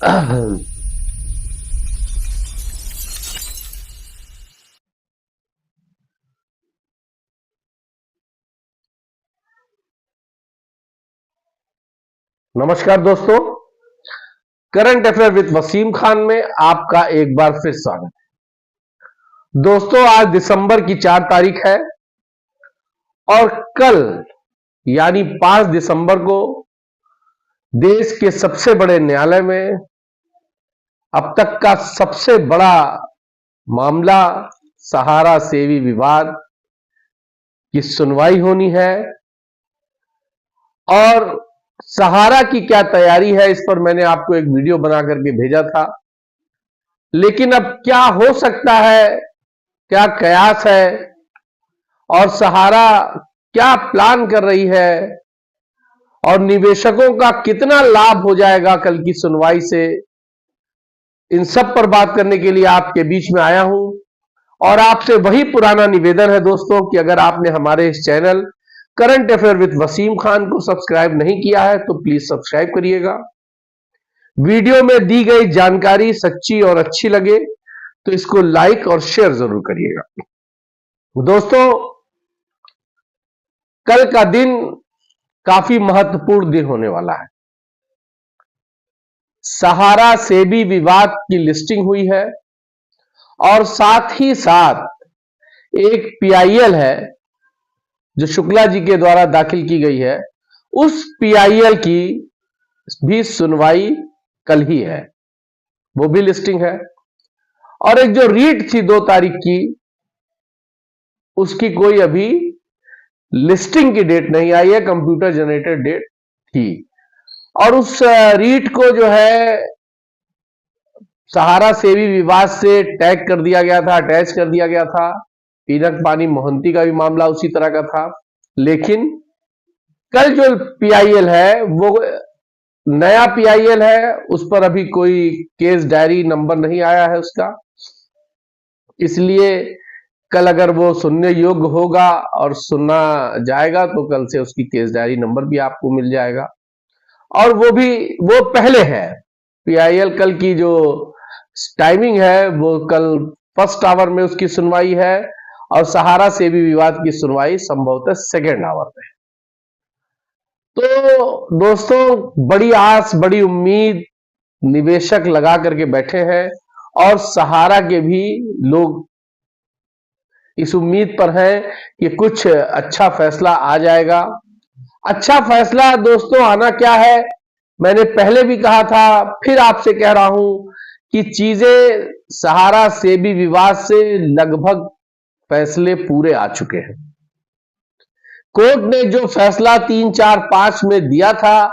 नमस्कार दोस्तों, current affair with Wasim Khan में आपका एक बार फिर स्वागत है। दोस्तों, आज दिसंबर की 4 तारीख है और कल यानी 5 दिसंबर को देश के सबसे बड़े न्यायालय में अब तक का सबसे बड़ा मामला सहारा सेवी विवाद की सुनवाई होनी है। और सहारा की क्या तैयारी है, इस पर मैंने आपको एक वीडियो बना करके भेजा था। लेकिन अब क्या हो सकता है, क्या कयास है और सहारा क्या प्लान कर रही है और निवेशकों का कितना लाभ हो जाएगा कल की सुनवाई से, इन सब पर बात करने के लिए आपके बीच में आया हूं। और आपसे वही पुराना निवेदन है दोस्तों कि अगर आपने हमारे इस channel current affair with Wasim Khan को सब्सक्राइब नहीं किया है तो प्लीज सब्सक्राइब करिएगा। वीडियो में दी गई जानकारी सच्ची और अच्छी लगे तो इसको लाइक और शेयर जरूर करिएगा। दोस्तों, कल का दिन काफी महत्वपूर्ण दिन होने वाला है। सहारा सेबी विवाद की लिस्टिंग हुई है और साथ ही साथ एक पीआईएल है जो शुक्ला जी के द्वारा दाखिल की गई है, उस पीआईएल की भी सुनवाई कल ही है, वो भी लिस्टिंग है। और एक जो रीट थी 2 तारीख की, उसकी कोई अभी लिस्टिंग की डेट नहीं आई है, कंप्यूटर जनरेटेड डेट थी। और उस रीट को जो है सहारा सेवी विवाद से टैग कर दिया गया था, अटैच कर दिया गया था। पीनक पानी मोहंती का भी मामला उसी तरह का था। लेकिन कल जो पीआईएल है वो नया पीआईएल है, उस पर अभी कोई केस डायरी नंबर नहीं आया है उसका, इसलिए कल अगर वो सुनने योग्य होगा और सुनना जाएगा तो कल से उसकी केस डायरी नंबर भी आपको मिल जाएगा। और वो पहले है पीआईएल, कल की जो टाइमिंग है वो कल फर्स्ट आवर में उसकी सुनवाई है और सहारा सेवी विवाद की सुनवाई संभवतः सेकेंड आवर में। तो दोस्तों, बड़ी आस बड़ी उम्मीद निवेशक लगा करके बैठे हैं और सहारा के भी लोग इस उम्मीद पर हैं कि कुछ अच्छा फैसला आ जाएगा। अच्छा फैसला दोस्तों आना क्या है, मैंने पहले भी कहा था, फिर आपसे कह रहा हूं कि चीजें सहारा सेबी विवाद से लगभग फैसले पूरे आ चुके हैं। कोर्ट ने जो फैसला 3, 4, 5 में दिया था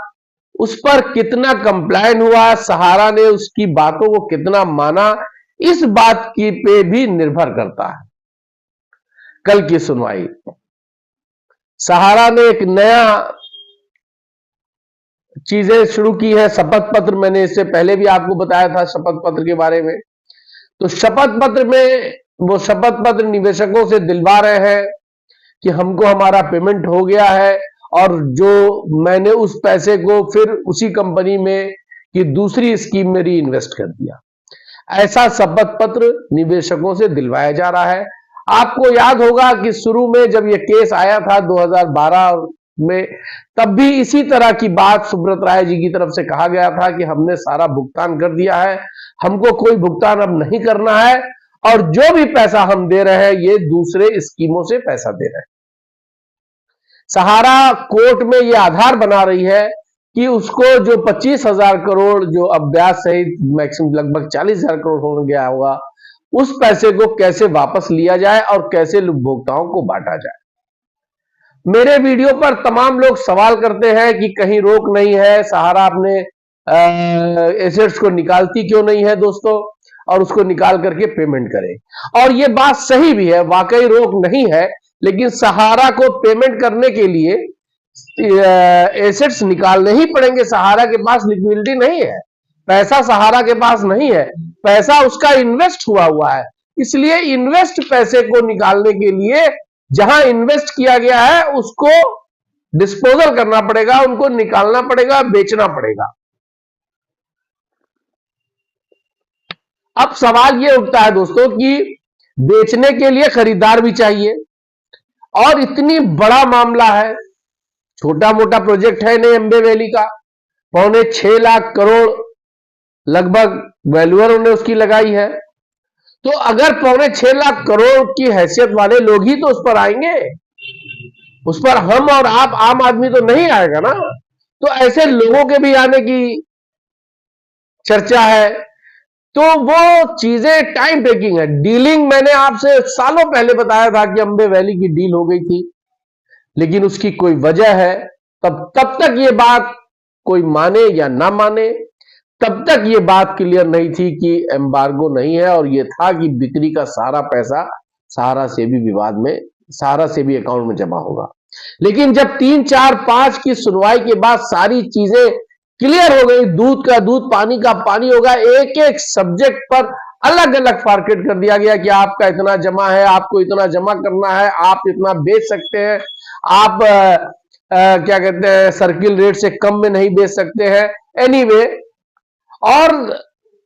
उस पर कितना कंप्लाइन हुआ, सहारा ने उसकी बातों को कितना माना, इस बात की पे भी निर्भर करता है कल की सुनवाई। सहारा ने एक नया चीजें शुरू की है, शपथ पत्र। मैंने इससे पहले भी आपको बताया था शपथ पत्र के बारे में। तो शपथ पत्र में वो शपथ पत्र निवेशकों से दिलवा रहे हैं कि हमको हमारा पेमेंट हो गया है और जो मैंने उस पैसे को फिर उसी कंपनी में कि दूसरी स्कीम में री इन्वेस्ट कर दिया, ऐसा शपथ पत्र निवेशकों से दिलवाया जा रहा है। आपको याद होगा कि शुरू में जब यह केस आया था 2012 में, तब भी इसी तरह की बात सुब्रत राय जी की तरफ से कहा गया था कि हमने सारा भुगतान कर दिया है, हमको कोई भुगतान अब नहीं करना है और जो भी पैसा हम दे रहे हैं ये दूसरे स्कीमों से पैसा दे रहे हैं। सहारा कोर्ट में यह आधार बना रही है कि उसको जो 25,000 करोड़ जो अब ब्याज सहित मैक्सिमम लगभग 40,000 करोड़ हो गया होगा, उस पैसे को कैसे वापस लिया जाए और कैसे उपभोक्ताओं को बांटा जाए। मेरे वीडियो पर तमाम लोग सवाल करते हैं कि कहीं रोक नहीं है, सहारा अपने एसेट्स को निकालती क्यों नहीं है दोस्तों, और उसको निकाल करके पेमेंट करे। और ये बात सही भी है, वाकई रोक नहीं है, लेकिन सहारा को पेमेंट करने के लिए एसेट्स निकालने ही पड़ेंगे। सहारा के पास लिक्विडिटी नहीं है, पैसा सहारा के पास नहीं है, पैसा उसका इन्वेस्ट हुआ है। इसलिए इन्वेस्ट पैसे को निकालने के लिए जहां इन्वेस्ट किया गया है उसको डिस्पोजल करना पड़ेगा, उनको निकालना पड़ेगा, बेचना पड़ेगा। अब सवाल यह उठता है दोस्तों कि बेचने के लिए खरीदार भी चाहिए, और इतनी बड़ा मामला है, छोटा मोटा प्रोजेक्ट है नहीं अम्बे वैली का, 6.25 लाख करोड़ लगभग वैल्यूअरों ने उसकी लगाई है। तो अगर 6.25 लाख करोड़ की हैसियत वाले लोग ही तो उस पर आएंगे, उस पर हम और आप आम आदमी तो नहीं आएगा ना। तो ऐसे लोगों के भी आने की चर्चा है। तो वो चीजें टाइम टेकिंग है। डीलिंग मैंने आपसे सालों पहले बताया था कि अम्बे वैली की डील हो गई थी, लेकिन उसकी कोई वजह है। तब तक ये बात कोई माने या ना माने, तब तक ये बात क्लियर नहीं थी कि एम्बार्गो नहीं है, और ये था कि बिक्री का सारा पैसा सहारा से भी विवाद में, सहारा से भी अकाउंट में जमा होगा। लेकिन जब 3, 4, 5 की सुनवाई के बाद सारी चीजें क्लियर हो गई, दूध का दूध पानी का पानी होगा, एक एक सब्जेक्ट पर अलग अलग फार्केट कर दिया गया कि आपका इतना जमा है, आपको इतना जमा करना है, आप इतना बेच सकते हैं, आप क्या कहते हैं सर्किल रेट से कम में नहीं बेच सकते हैं। एनीवे, और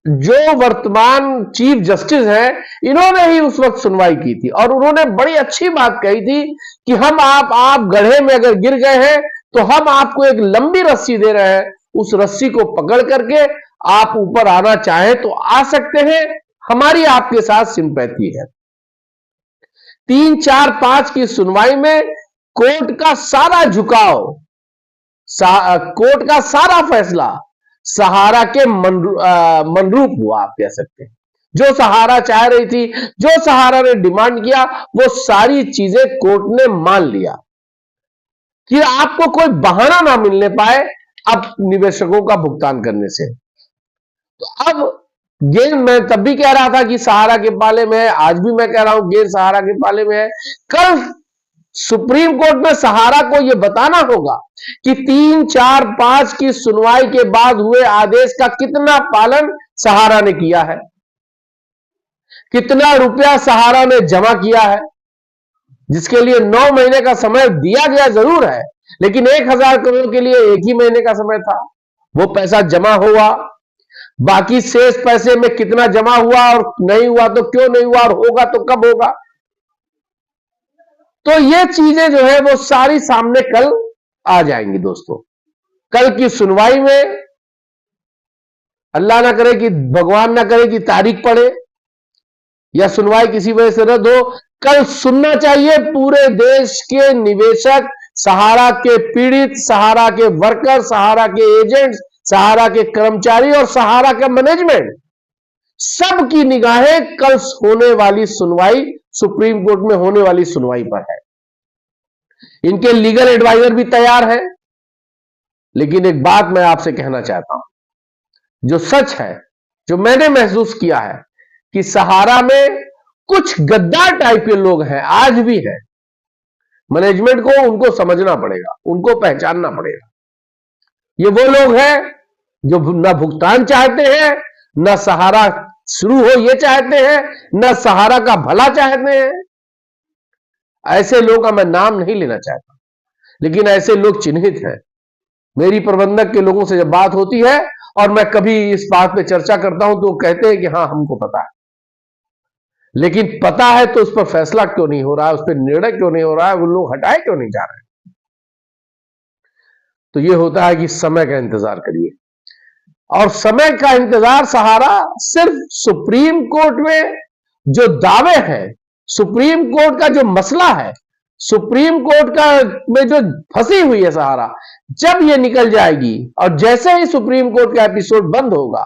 जो वर्तमान चीफ जस्टिस हैं, इन्होंने ही उस वक्त सुनवाई की थी, और उन्होंने बड़ी अच्छी बात कही थी कि हम आप गड्ढे में अगर गिर गए हैं तो हम आपको एक लंबी रस्सी दे रहे हैं, उस रस्सी को पकड़ करके आप ऊपर आना चाहें तो आ सकते हैं, हमारी आपके साथ सिंपैथी है। 3, 4, 5 की सुनवाई में कोर्ट का सारा झुकाव, कोर्ट का सारा फैसला सहारा के मनरूप हुआ, आप कह सकते हैं। जो सहारा चाह रही थी, जो सहारा ने डिमांड किया, वो सारी चीजें कोर्ट ने मान लिया कि आपको कोई बहाना ना मिलने पाए अब निवेशकों का भुगतान करने से। तो अब गेंद, मैं तब भी कह रहा था कि सहारा के पाले में है, आज भी मैं कह रहा हूं गेंद सहारा के पाले में है। कल सुप्रीम कोर्ट में सहारा को यह बताना होगा कि 3, 4, 5 की सुनवाई के बाद हुए आदेश का कितना पालन सहारा ने किया है, कितना रुपया सहारा ने जमा किया है, जिसके लिए 9 महीने का समय दिया गया जरूर है, लेकिन 1000 करोड़ के लिए 1 ही महीने का समय था। वो पैसा जमा हुआ, बाकी शेष पैसे में कितना जमा हुआ और नहीं हुआ तो क्यों नहीं हुआ, और होगा तो कब होगा। तो ये चीजें जो है वो सारी सामने कल आ जाएंगी दोस्तों। कल की सुनवाई में अल्लाह ना करे कि, भगवान ना करे कि तारीख पड़े या सुनवाई किसी वजह से रद्द हो, कल सुनना चाहिए पूरे देश के निवेशक, सहारा के पीड़ित, सहारा के वर्कर, सहारा के एजेंट्स, सहारा के कर्मचारी और सहारा का मैनेजमेंट, सबकी निगाहें कल होने वाली सुनवाई, सुप्रीम कोर्ट में होने वाली सुनवाई पर है। इनके लीगल एडवाइजर भी तैयार है। लेकिन एक बात मैं आपसे कहना चाहता हूं, जो सच है, जो मैंने महसूस किया है कि सहारा में कुछ गद्दार टाइप के लोग हैं, आज भी हैं। मैनेजमेंट को उनको समझना पड़ेगा, उनको पहचानना पड़ेगा। ये वो लोग हैं जो ना भुगतान चाहते हैं, ना सहारा शुरू हो ये चाहते हैं, ना सहारा का भला चाहते हैं। ऐसे लोगों का मैं नाम नहीं लेना चाहता, लेकिन ऐसे लोग चिन्हित हैं। मेरी प्रबंधक के लोगों से जब बात होती है और मैं कभी इस बात पे चर्चा करता हूं तो वो कहते हैं कि हाँ हमको पता है, लेकिन पता है तो उस पर फैसला क्यों नहीं हो रहा है, उस पर निर्णय क्यों नहीं हो रहा है, वो लोग हटाए क्यों नहीं जा रहे हैं। तो ये होता है कि समय का इंतजार करिए, और समय का इंतजार सहारा सिर्फ सुप्रीम कोर्ट में जो दावे हैं, सुप्रीम कोर्ट का जो मसला है, सुप्रीम कोर्ट का में जो फंसी हुई है सहारा, जब ये निकल जाएगी और जैसे ही सुप्रीम कोर्ट का एपिसोड बंद होगा,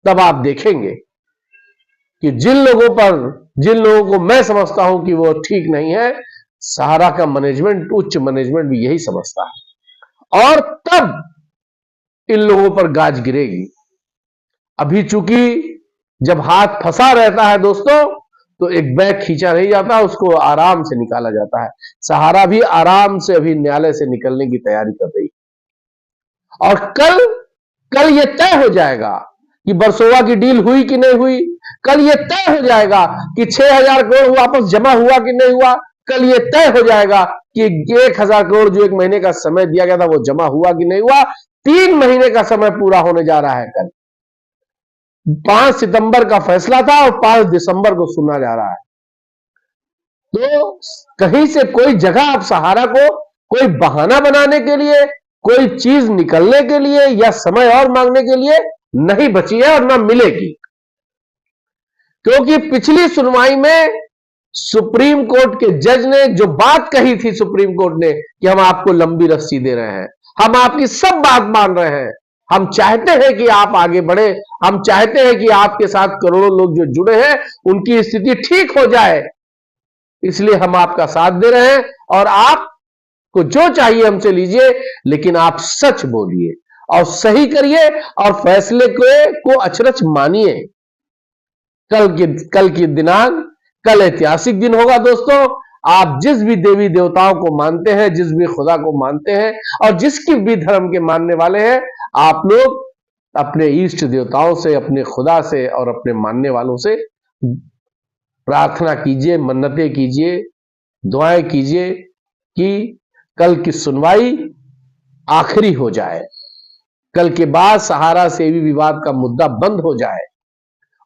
तब आप देखेंगे कि जिन लोगों को मैं समझता हूं कि वो ठीक नहीं है, सहारा का मैनेजमेंट, उच्च मैनेजमेंट भी यही समझता है, और तब इन लोगों पर गाज गिरेगी। अभी चूंकि जब हाथ फंसा रहता है दोस्तों, तो एक बैग खींचा नहीं जाता, उसको आराम से निकाला जाता है। सहारा भी आराम से अभी न्यायालय से निकलने की तैयारी कर रही है, और कल ये तय हो जाएगा कि वर्सोवा की डील हुई कि नहीं हुई। कल ये तय हो जाएगा कि 6000 करोड़ वापस जमा हुआ कि नहीं हुआ। कल ये तय हो जाएगा कि 1000 करोड़ जो 1 महीने का समय दिया गया था वो जमा हुआ कि नहीं हुआ। 3 महीने का समय पूरा होने जा रहा है कल। 5 सितंबर का फैसला था और 5 दिसंबर को सुना जा रहा है। तो कहीं से कोई जगह आप सहारा को कोई बहाना बनाने के लिए, कोई चीज निकलने के लिए या समय और मांगने के लिए नहीं बची है और ना मिलेगी। क्योंकि पिछली सुनवाई में सुप्रीम कोर्ट के जज ने जो बात कही थी, सुप्रीम कोर्ट ने कि हम आपको लंबी रस्सी दे रहे हैं, हम आपकी सब बात मान रहे हैं, हम चाहते हैं कि आप आगे बढ़े, हम चाहते हैं कि आपके साथ करोड़ों लोग जो जुड़े हैं उनकी स्थिति ठीक हो जाए, इसलिए हम आपका साथ दे रहे हैं और आपको जो चाहिए हमसे लीजिए, लेकिन आप सच बोलिए और सही करिए और फैसले को अचरज मानिए। कल की दिनांक, कल ऐतिहासिक दिन होगा दोस्तों। आप जिस भी देवी देवताओं को मानते हैं, जिस भी खुदा को मानते हैं और जिसकी भी धर्म के मानने वाले हैं, आप लोग अपने इष्ट देवताओं से, अपने खुदा से और अपने मानने वालों से प्रार्थना कीजिए, मन्नतें कीजिए, दुआएं कीजिए कि कल की सुनवाई आखिरी हो जाए, कल के बाद सहारा सेवी विवाद का मुद्दा बंद हो जाए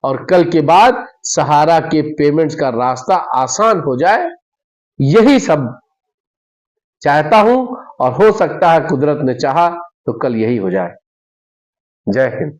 और कल के बाद सहारा के पेमेंट्स का रास्ता आसान हो जाए। यही सब चाहता हूं और हो सकता है कुदरत ने चाहा तो कल यही हो जाए। जय हिंद।